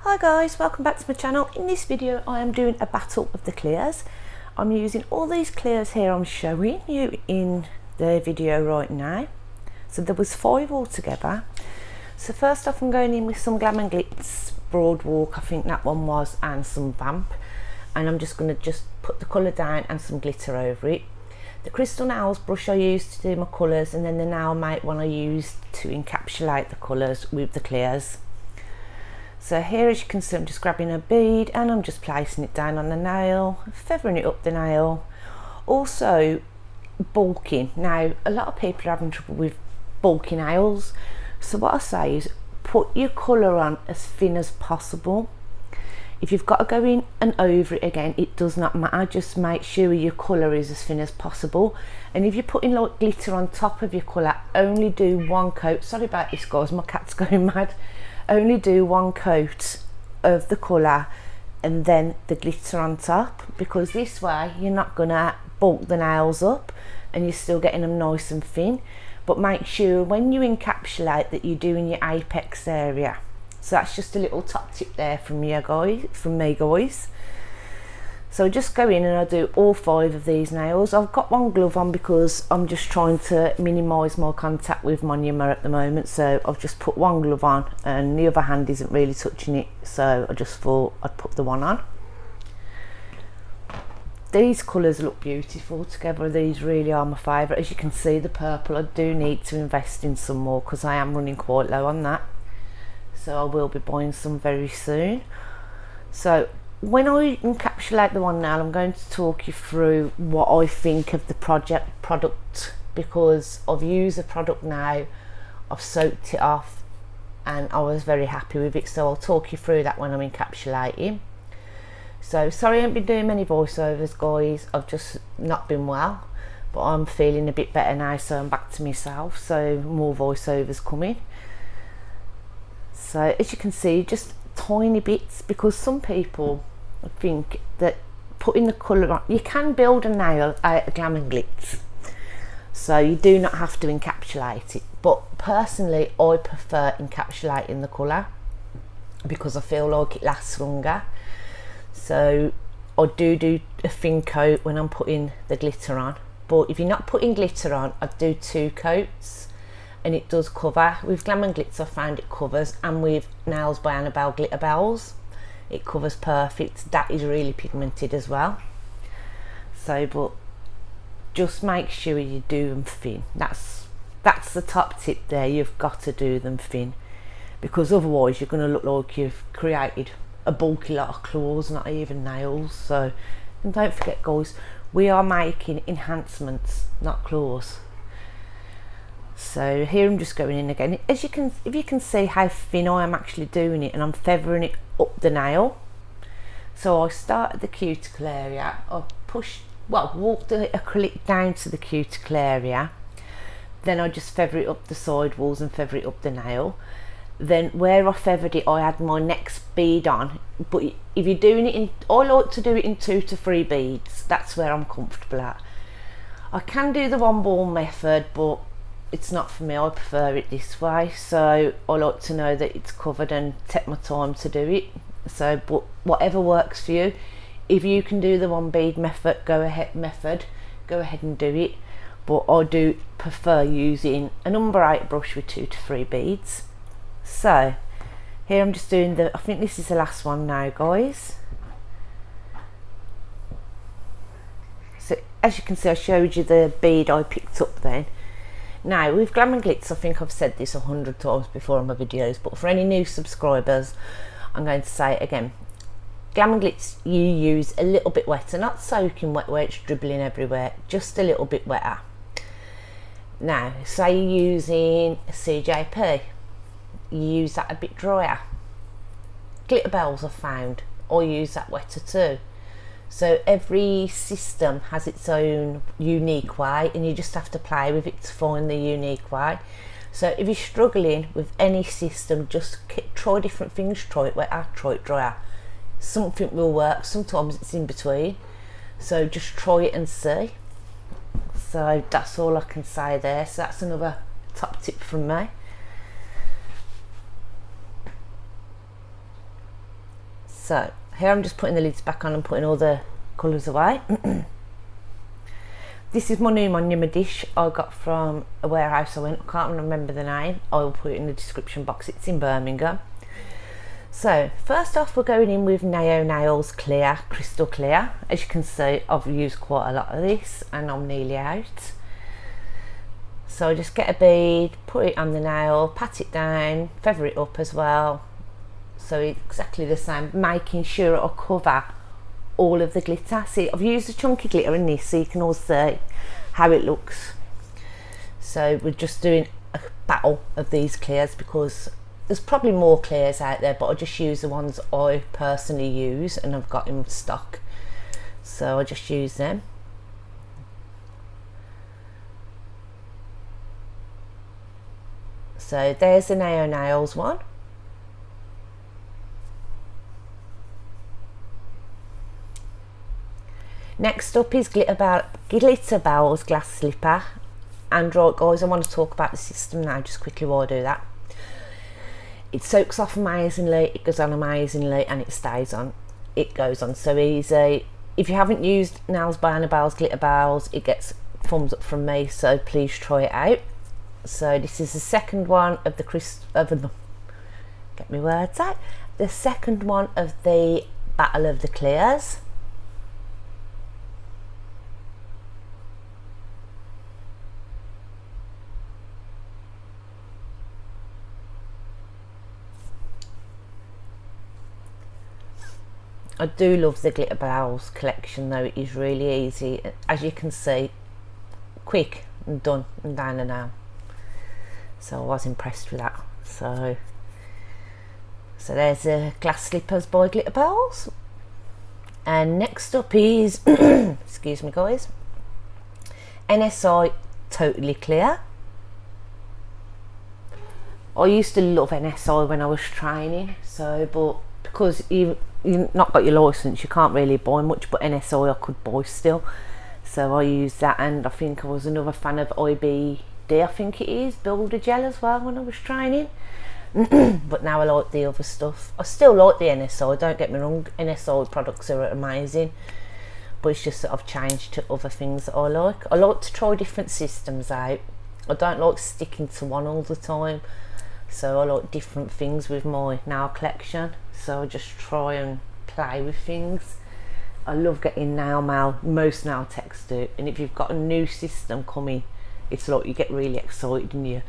Hi guys, welcome back to my channel. In this video I am doing a battle of the clears. I'm using all these clears here I'm showing you in the video right now. So there was 5 altogether. So first off I'm going in with some Glam & Glitz Broadwalk, I think that one was, and some Vamp. And I'm just going to put the colour down and some glitter over it. The Crystal Nails brush I used to do my colours, and then the Nail Mate one I used to encapsulate the colours with the clears. So here, as you can see, I'm just grabbing a bead and I'm just placing it down on the nail, feathering it up the nail. Also bulking. Now a lot of people are having trouble with bulky nails, so what I say is put your colour on as thin as possible. If you've got to go in and over it again, it does not matter, just make sure your colour is as thin as possible. And if you're putting like glitter on top of your colour, only do one coat. Sorry about this guys, my cat's going mad. Only do one coat of the colour and then the glitter on top, because this way you're not gonna bulk the nails up and you're still getting them nice and thin. But make sure when you encapsulate that you're doing your apex area. So that's just a little top tip there from me guys. So just go in and I do all 5 of these nails. I've got one glove on because I'm just trying to minimise my contact with monomer at the moment, so I've just put one glove on and the other hand isn't really touching it, so I just thought I'd put the one on. These colours look beautiful together, these really are my favourite. As you can see, the purple, I do need to invest in some more because I am running quite low on that, so I will be buying some very soon. So when I encapsulate the one nail, I'm going to talk you through what I think of the product, because I've used the product now, I've soaked it off and I was very happy with it, so I'll talk you through that when I'm encapsulating. So sorry I haven't been doing many voiceovers guys, I've just not been well, but I'm feeling a bit better now, so I'm back to myself, so more voiceovers coming. So as you can see, just tiny bits, because some people think that putting the colour on, you can build a nail out of Glam & Glitz, so you do not have to encapsulate it, but personally I prefer encapsulating the colour because I feel like it lasts longer. So I do a thin coat when I'm putting the glitter on, but if you're not putting glitter on, I do 2 coats and it does cover. With Glam & Glitz I found it covers, and with Nails by Annabelle Glitter Bells it covers perfect. That is really pigmented as well. So but just make sure you do them thin. That's the top tip there, you've got to do them thin, because otherwise you're going to look like you've created a bulky lot of claws, not even nails. So, and don't forget guys, we are making enhancements, not claws. So here I'm just going in again. As you can, if you can see how thin I am actually doing it, and I'm feathering it up the nail. So I start at the cuticle area, I walk the acrylic down to the cuticle area, then I just feather it up the side walls and feather it up the nail. Then where I feathered it, I add my next bead on, but if you're doing it in, I like to do it in 2 to 3 beads, that's where I'm comfortable at. I can do the 1 ball method, but it's not for me, I prefer it this way, so I like to know that it's covered and take my time to do it. So but whatever works for you, if you can do the 1 bead method, go ahead and do it, but I do prefer using a number 8 brush with 2 to 3 beads. So here I'm just doing I think this is the last one now guys. So as you can see, I showed you the bead I picked up then. Now with Glam & Glitz, I think I've said this 100 times before in my videos, but for any new subscribers I'm going to say it again. Glam & Glitz, you use a little bit wetter, not soaking wet where it's dribbling everywhere, just a little bit wetter. Now say you're using a CJP, you use that a bit drier. Glitter Bells I've found, I use that wetter too. So every system has its own unique way, and you just have to play with it to find the unique way. So if you're struggling with any system, just try different things, try it wetter, try it drier. Something will work, sometimes it's in between, so just try it and see. So that's all I can say there. So that's another top tip from me. So here I'm just putting the lids back on and putting all the colours away. This is my new monument dish I got from a warehouse I went, I can't remember the name, I will put it in the description box, it's in Birmingham. So first off we're going in with Neo Nails Clear, Crystal Clear. As you can see I've used quite a lot of this and I'm nearly out. So just get a bead, put it on the nail, pat it down, feather it up as well. So it's exactly the same, making sure it'll cover all of the glitter. See, I've used the chunky glitter in this so you can all see how it looks. So we're just doing a battle of these clears because there's probably more clears out there, but I just use the ones I personally use and I've got in stock. So I just use them. So there's the Neo Nails one. Next up is Glitter Bell's Glass Slipper. And right guys, I want to talk about the system now just quickly while I do that. It soaks off amazingly, it goes on amazingly, and it stays on. It goes on so easy. If you haven't used Nails by Annabelle's Glitter Bells, it gets thumbs up from me, so please try it out. So this is the second one of the get me words out. The second one of the Battle of the Clears. I do love the Glitter Bells collection though, it is really easy, as you can see, quick and done and down and out. So I was impressed with that. So there's the Glass Slippers by Glitter Bells. And next up is, excuse me guys, NSI Totally Clear. I used to love NSI when I was training, so but because you've not got your license you can't really buy much, but NSI I could buy still, so I used that. And I think I was another fan of IBD, I think it is, Builder Gel as well when I was training. But now I like the other stuff. I still like the NSI, don't get me wrong, NSI products are amazing, but it's just that I've changed to other things that I like. I like to try different systems out. I don't like sticking to one all the time, so I like different things with my nail collection, so I just try and play with things. I love getting nail mail, most nail techs do, and if you've got a new system coming, it's like you get really excited and you're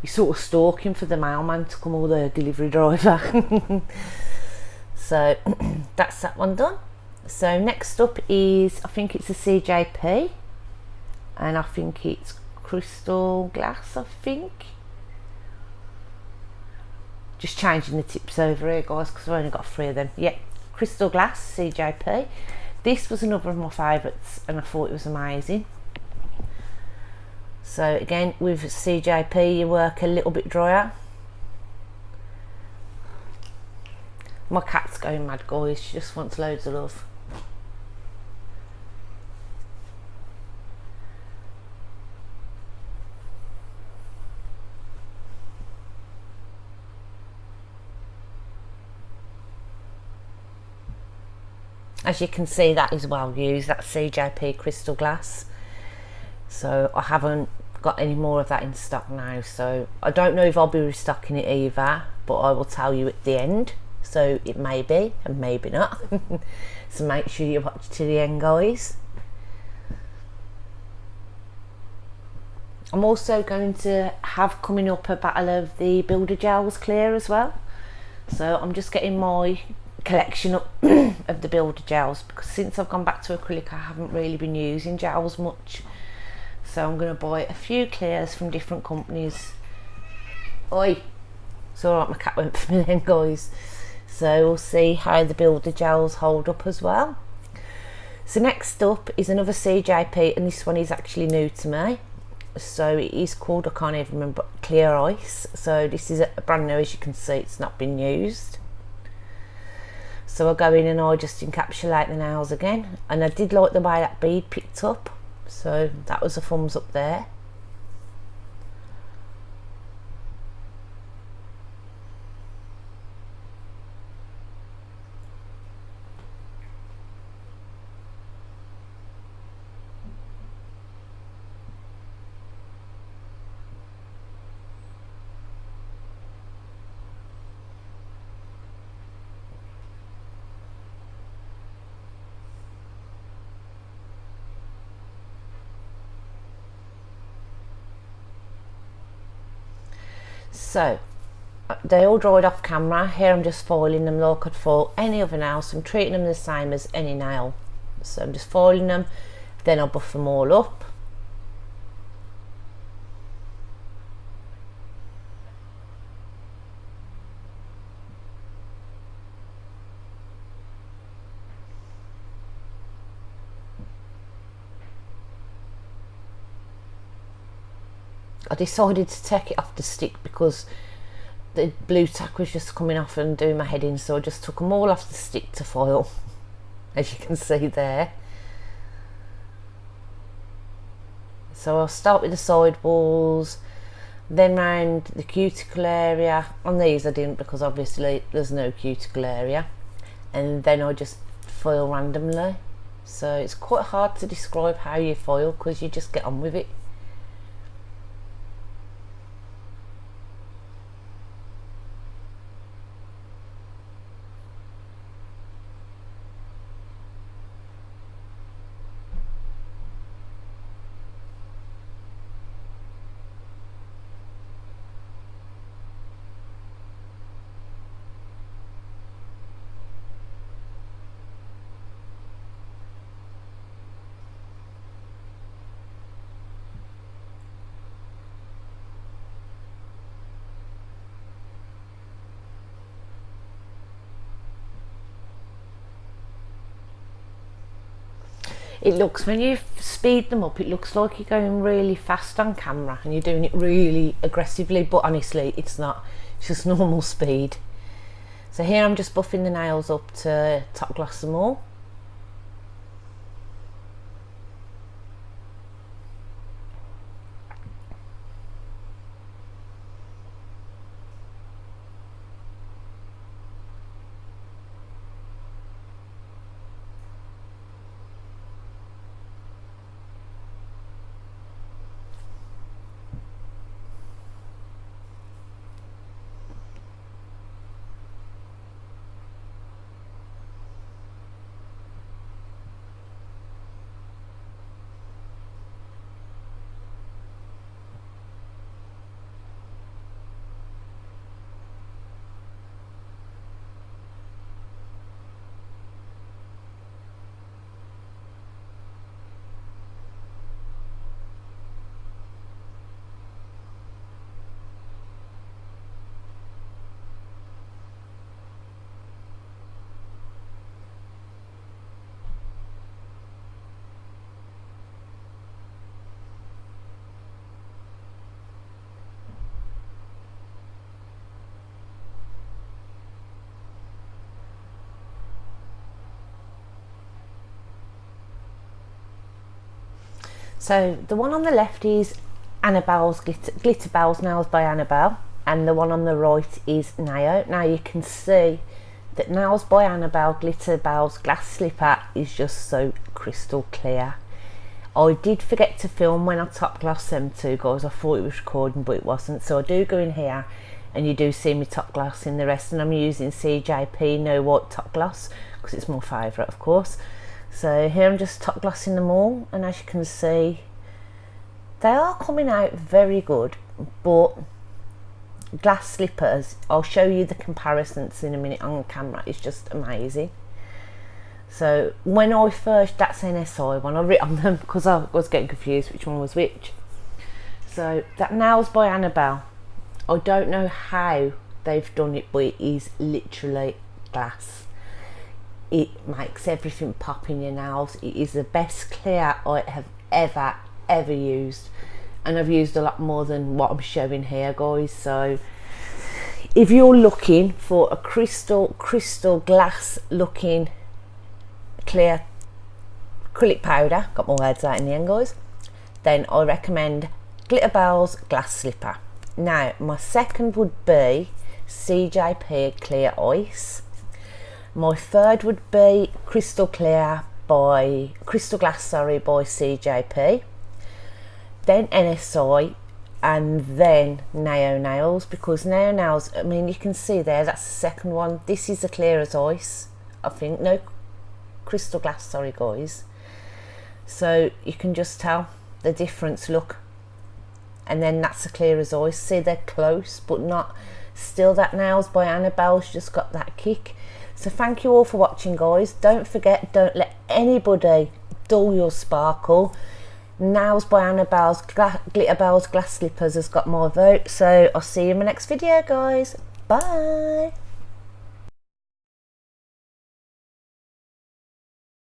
sort of stalking for the mailman to come, or the delivery driver. So that's that one done. So next up is, I think it's a CJP, and I think it's Crystal Glass, I think. Just changing the tips over here guys because I've only got 3 of them. Yeah, Crystal Glass CJP. This was another of my favourites and I thought it was amazing. So again with CJP you work a little bit drier. My cat's going mad guys, she just wants loads of love. As you can see, that is well used, that's CJP Crystal Glass. So I haven't got any more of that in stock now, so I don't know if I'll be restocking it either, but I will tell you at the end. So it may be and maybe not. So make sure you watch to the end guys. I'm also going to have coming up a battle of the Builder Gels Clear as well. So I'm just getting my collection up of the Builder Gels, because since I've gone back to acrylic I haven't really been using gels much, so I'm going to buy a few clears from different companies. Oi, it's alright, my cat went for me then guys. So we'll see how the Builder Gels hold up as well. So next up is another CJP, and this one is actually new to me. So it is called, I can't even remember, Clear Ice. So this is a brand new, as you can see it's not been used. So I'll go in and I'll just encapsulate the nails again, and I did like the way that bead picked up, so that was a thumbs up there. So they all dried off camera. Here I'm just foiling them like I'd foil any other nail, so I'm treating them the same as any nail. So I'm just foiling them, then I'll buff them all up. I decided to take it off the stick because the blue tack was just coming off and doing my head in, so I just took them all off the stick to foil, as you can see there. So I'll start with the side walls, then round the cuticle area. On these I didn't, because obviously there's no cuticle area, and then I just foil randomly. So it's quite hard to describe how you foil because you just get on with it. It looks, when you speed them up, it looks like you're going really fast on camera and you're doing it really aggressively, but honestly it's not, it's just normal speed. So here I'm just buffing the nails up to top gloss them all. So the one on the left is Annabelle's Glitter Bells Nails by Annabelle, and the one on the right is Nao. Now you can see that Nails by Annabelle Glitter Bells Glass Slipper is just so crystal clear. I did forget to film when I top gloss them two, guys. I thought it was recording, but it wasn't. So I do go in here and you do see me top glossing the rest, and I'm using CJP No White Top Gloss because it's my favourite, of course. So here I'm just top glossing them all, and as you can see they are coming out very good, but glass slippers, I'll show you the comparisons in a minute on camera, it's just amazing. So when I first, that's NSI one, I writ on them because I was getting confused which one was which. So that Nails by Annabelle, I don't know how they've done it, but it is literally glass. It makes everything pop in your nails. It is the best clear I have ever used, and I've used a lot more than what I'm showing here, guys. So if you're looking for a crystal glass looking clear acrylic powder, got my words out in the end, guys, then I recommend Glitter Bells Glass Slipper. Now my second would be CJP Clear Ice. My third would be Crystal Glass by CJP, then NSI, and then Nao Nails, because Nao Nails, I mean, you can see there, that's the second one. This is the clear as ice, I think. No, Crystal Glass, sorry guys. So you can just tell the difference. Look, and then that's as clear as ice. See, they're close but not. Still, that Nails by Annabelle's just got that kick. So thank you all for watching, guys. Don't forget, don't let anybody dull your sparkle. Nails by Annabelle's Glitterbells Glass Slippers has got more votes. So I'll see you in my next video, guys. Bye.